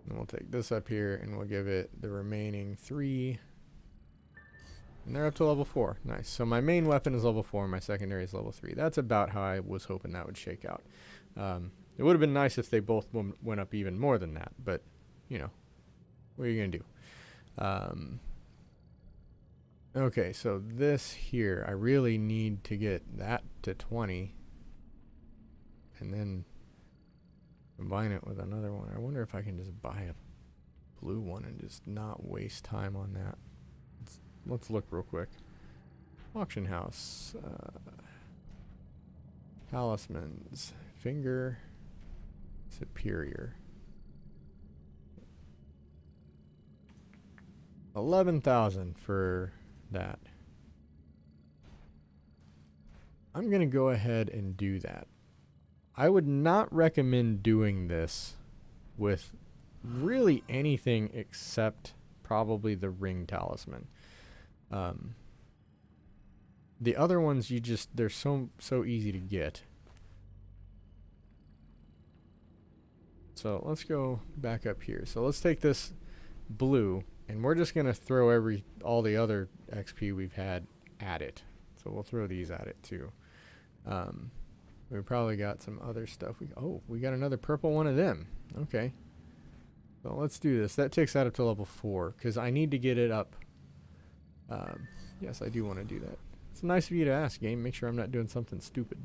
And we'll take this up here and we'll give it the remaining 3. And they're up to level 4. Nice. So my main weapon is level 4, my secondary is level 3. That's about how I was hoping that would shake out. It would have been nice if they both went up even more than that, but, you know, what are you going to do? Okay, so this here, I really need to get that to 20 and then combine it with another one. I wonder if I can just buy a blue one and just not waste time on that. Let's look real quick. Auction house. Talismans. Finger. Superior. 11,000 for that. I'm going to go ahead and do that. I would not recommend doing this with really anything except probably the ring talisman. The other ones they're so easy to get. So let's go back up here. So let's take this blue and we're just going to throw all the other XP we've had at it. So we'll throw these at it too. We probably got some other stuff. We got another purple one of them. Okay. So let's do this. That takes that up to level 4 because I need to get it up. Yes, I do want to do that. It's nice of you to ask, game. Make sure I'm not doing something stupid.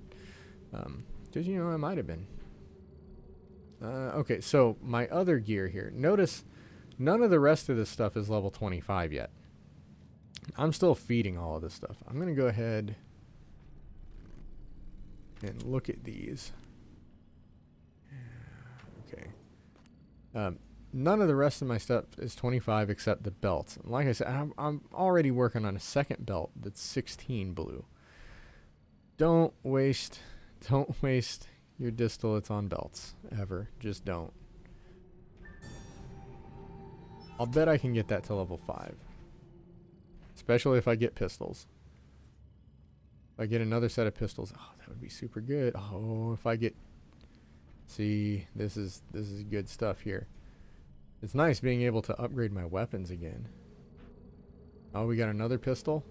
Because, you know, I might have been. Okay, so my other gear here. Notice none of the rest of this stuff is level 25 yet. I'm still feeding all of this stuff. I'm going to go ahead and look at these. Okay. None of the rest of my stuff is 25 except the belts. Like I said, I'm already working on a second belt that's 16 blue. Don't waste your distillates on belts ever. Just don't. I'll bet I can get that to level 5. Especially if I get pistols. If I get another set of pistols, oh, that would be super good. Oh, if I get... See, this is good stuff here. It's nice being able to upgrade my weapons again. Oh, we got another pistol.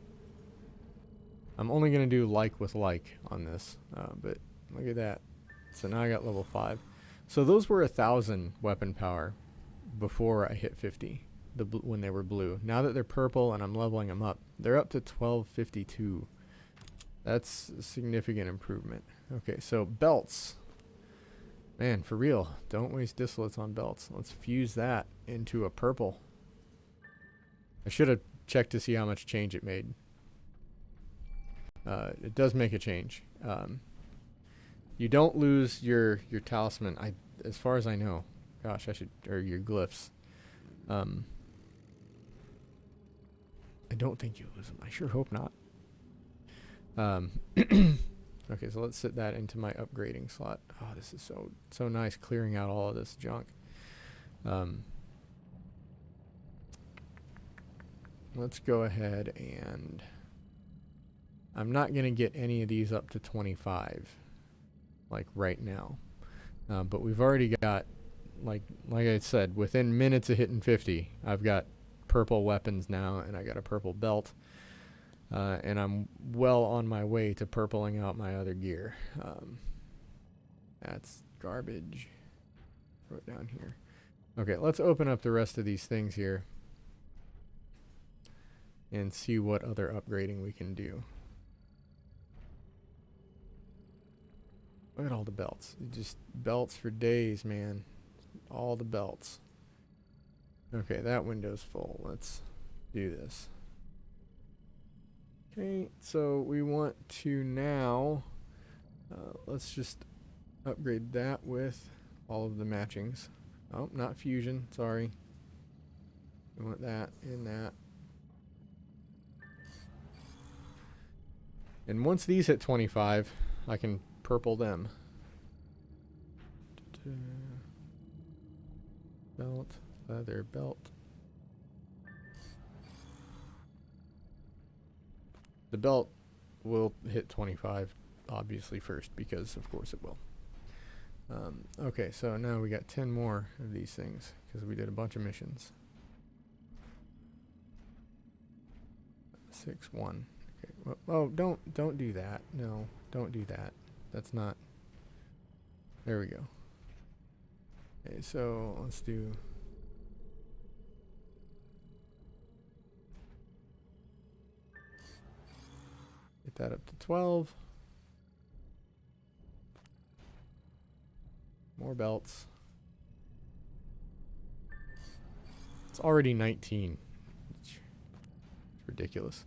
I'm only going to do like with like on this. But look at that. So now I got level 5. So those were 1,000 weapon power before I hit 50. When they were blue. Now that they're purple and I'm leveling them up, they're up to 1252. That's a significant improvement. Okay, so belts. Man, for real, don't waste distillates on belts. Let's fuse that into a purple. I should have checked to see how much change it made. It does make a change. You don't lose your talisman, as far as I know. Gosh, or your glyphs. I don't think you lose them. I sure hope not. Okay, so let's set that into my upgrading slot. Oh, this is so nice, clearing out all of this junk. Let's go ahead and... I'm not going to get any of these up to 25, like right now. But we've already got, like I said, within minutes of hitting 50, I've got purple weapons now, and I got a purple belt. And I'm well on my way to purpling out my other gear. That's garbage. Throw it down here. Okay, let's open up the rest of these things here and see what other upgrading we can do. Look at all the belts. Just belts for days, man. All the belts. Okay, that window's full. Let's do this. Okay, so we want to now, let's just upgrade that with all of the matchings. Oh, not fusion, sorry. We want that and that. And once these hit 25, I can purple them. Belt, leather belt. The belt will hit 25, obviously, first, because of course it will. Okay, so now we got 10 more of these things, because we did a bunch of missions. 6-1. Okay. Well, oh, don't do that. No, don't do that. That's not... There we go. Okay, so let's do... Get that up to 12. More belts. It's already 19. It's ridiculous.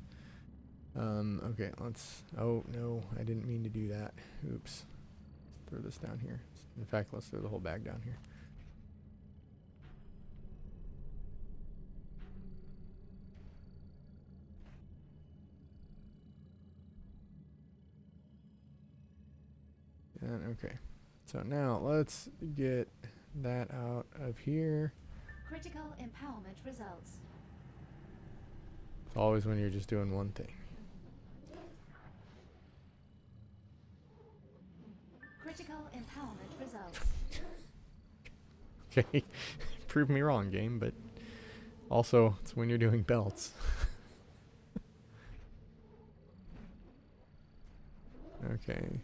Okay, let's... Oh, no, I didn't mean to do that. Oops. Let's throw this down here. In fact, let's throw the whole bag down here. And okay. So now let's get that out of here. Critical empowerment results. It's always when you're just doing one thing. Critical empowerment results. Okay. Prove me wrong, game, but also it's when you're doing belts. Okay.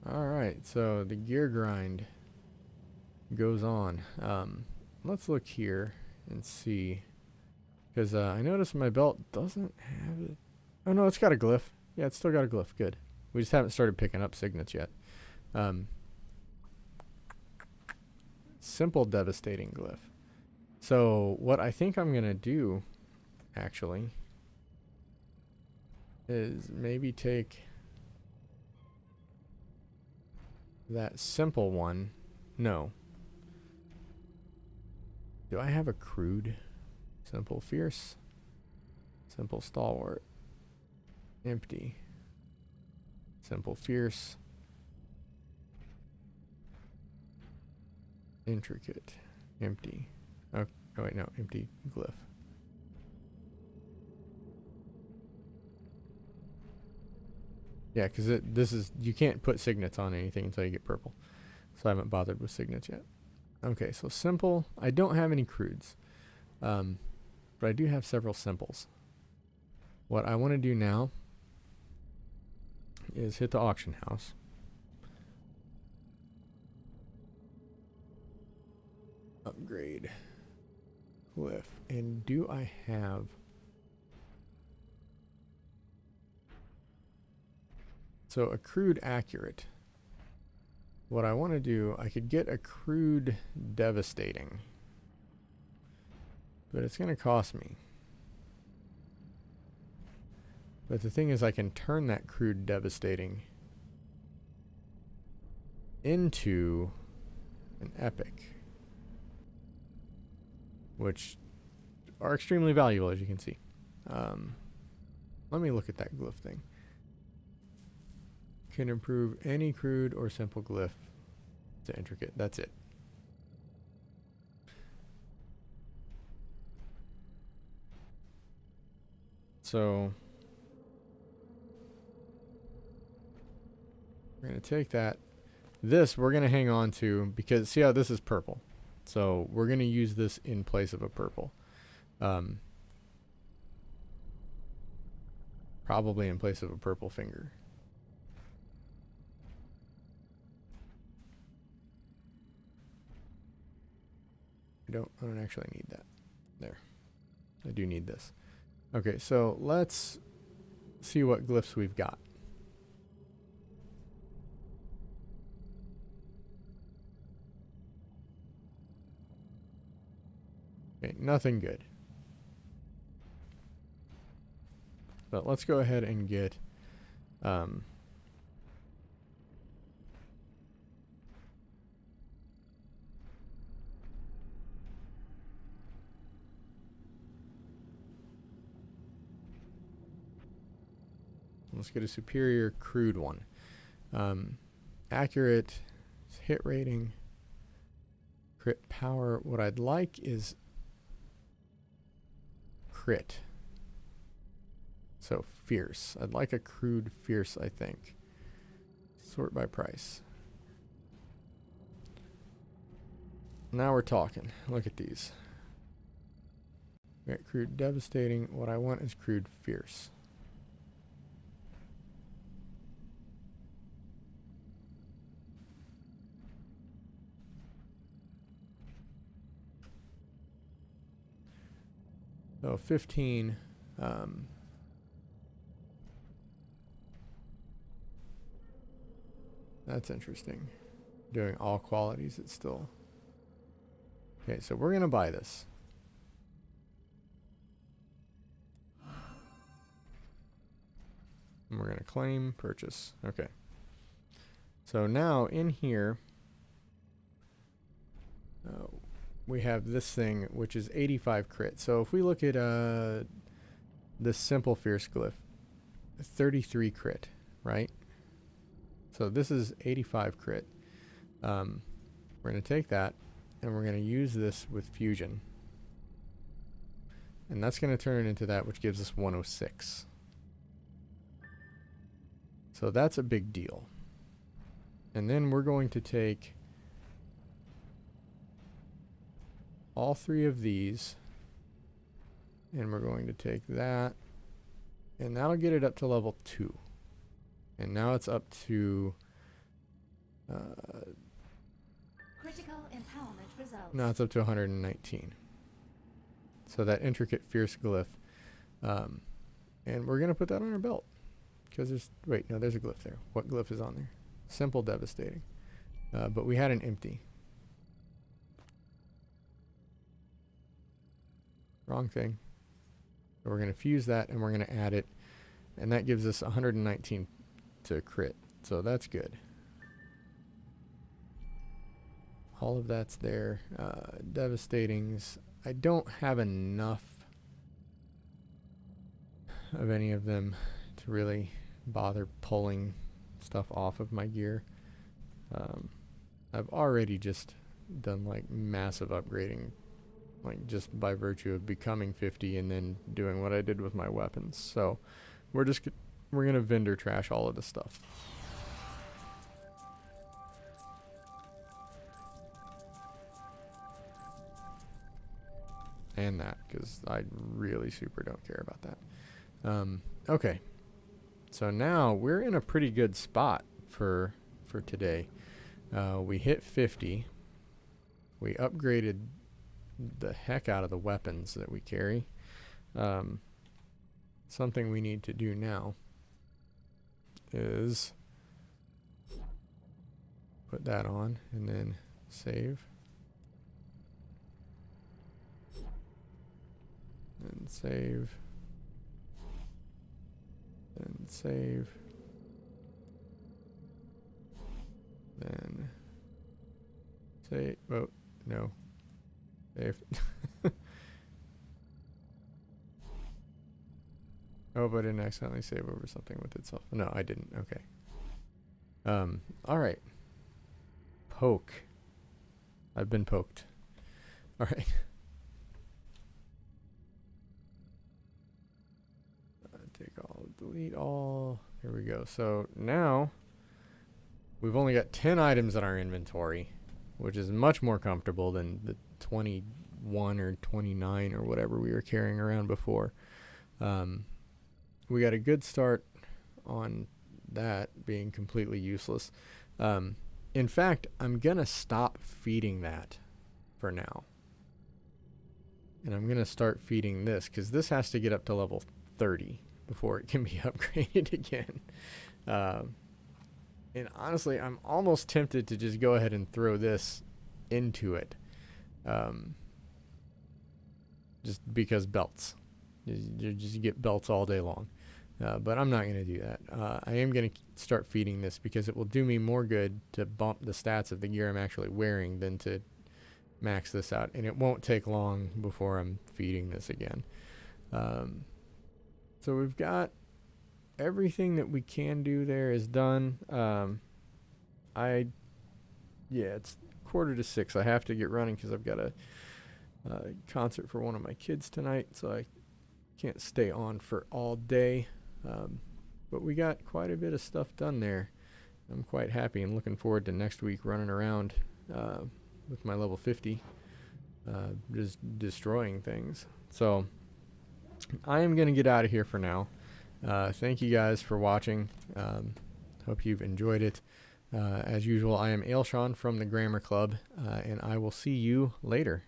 Alright, so the gear grind goes on. Let's look here and see. Because I noticed my belt doesn't have it. Oh no, it's got a glyph. Yeah, it's still got a glyph. Good. We just haven't started picking up signets yet. Simple devastating glyph. So what I think I'm going to do, actually, is maybe take that simple one. No. Do I have a crude? Simple fierce. Simple stalwart. Empty. Simple fierce. Intricate. Empty. Oh, oh wait, no. Empty glyph. Yeah, because this is, you can't put signets on anything until you get purple. So I haven't bothered with signets yet. Okay, so simple. I don't have any crudes. But I do have several simples. What I want to do now is hit the auction house. Upgrade. Glyph. And do I have... So a crude accurate. What I want to do, I could get a crude devastating. But it's going to cost me. But the thing is, I can turn that crude devastating into an epic. Which are extremely valuable, as you can see. Let me look at that glyph thing. Can improve any crude or simple glyph to intricate. That's it. So we're going to take that. This we're going to hang on to because see how this is purple. So we're going to use this in place of a purple. Probably in place of a purple finger. I don't actually need that. There. I do need this. Okay, so let's see what glyphs we've got. Okay, nothing good. But let's go ahead and get let's get a superior crude one. Accurate, hit rating, crit power. What I'd like is crit. So fierce. I'd like a crude fierce, I think. Sort by price. Now we're talking. Look at these. We got crude devastating. What I want is crude fierce. So 15. That's interesting. Doing all qualities, it's still... Okay, so we're going to buy this. And we're going to claim purchase. Okay. So now in here, we have this thing, which is 85 crit. So if we look at this simple fierce glyph, 33 crit, right? So this is 85 crit. We're going to take that, and we're going to use this with fusion. And that's going to turn it into that, which gives us 106. So that's a big deal. And then we're going to take all three of these, and we're going to take that, and that'll get it up to level 2. And now it's up to... Critical empowerment results. now it's up to 119. So that intricate fierce glyph. And we're going to put that on our belt. Because there's... wait, no, there's a glyph there. What glyph is on there? Simple devastating. But we had an empty. Wrong thing. So we're going to fuse that, and we're going to add it. And that gives us 119 to crit. So that's good. All of that's there. Devastatings. I don't have enough of any of them to really bother pulling stuff off of my gear. I've already just done like massive upgrading, like just by virtue of becoming 50 and then doing what I did with my weapons. So we're gonna vendor trash all of this stuff. And that, because I really super don't care about that. Okay, so now we're in a pretty good spot for today. We hit 50. We upgraded the heck out of the weapons that we carry. Something we need to do now is put that on and then save. And save. Then save. Then save. Oh, no. Save. Oh, but I didn't accidentally save over something with itself. No, I didn't. Okay. Alright. Poke. I've been poked. Alright. Take all, delete all. Here we go. So now we've only got 10 items in our inventory, which is much more comfortable than the 21 or 29 or whatever we were carrying around before. We got a good start on that being completely useless. In fact, I'm going to stop feeding that for now. And I'm going to start feeding this, because this has to get up to level 30 before it can be upgraded again. And honestly, I'm almost tempted to just go ahead and throw this into it. Just because belts. You just get belts all day long. But I'm not going to do that. I am going to start feeding this, because it will do me more good to bump the stats of the gear I'm actually wearing than to max this out. And it won't take long before I'm feeding this again. So we've got everything that we can do there is done. Yeah, it's 5:45. I have to get running because I've got a concert for one of my kids tonight, so I can't stay on for all day. But we got quite a bit of stuff done there. I'm quite happy and looking forward to next week running around with my level 50 just destroying things. So I am going to get out of here for now. Thank you guys for watching. Hope you've enjoyed it. As usual, I am Ailshon from the Grammar Club, and I will see you later.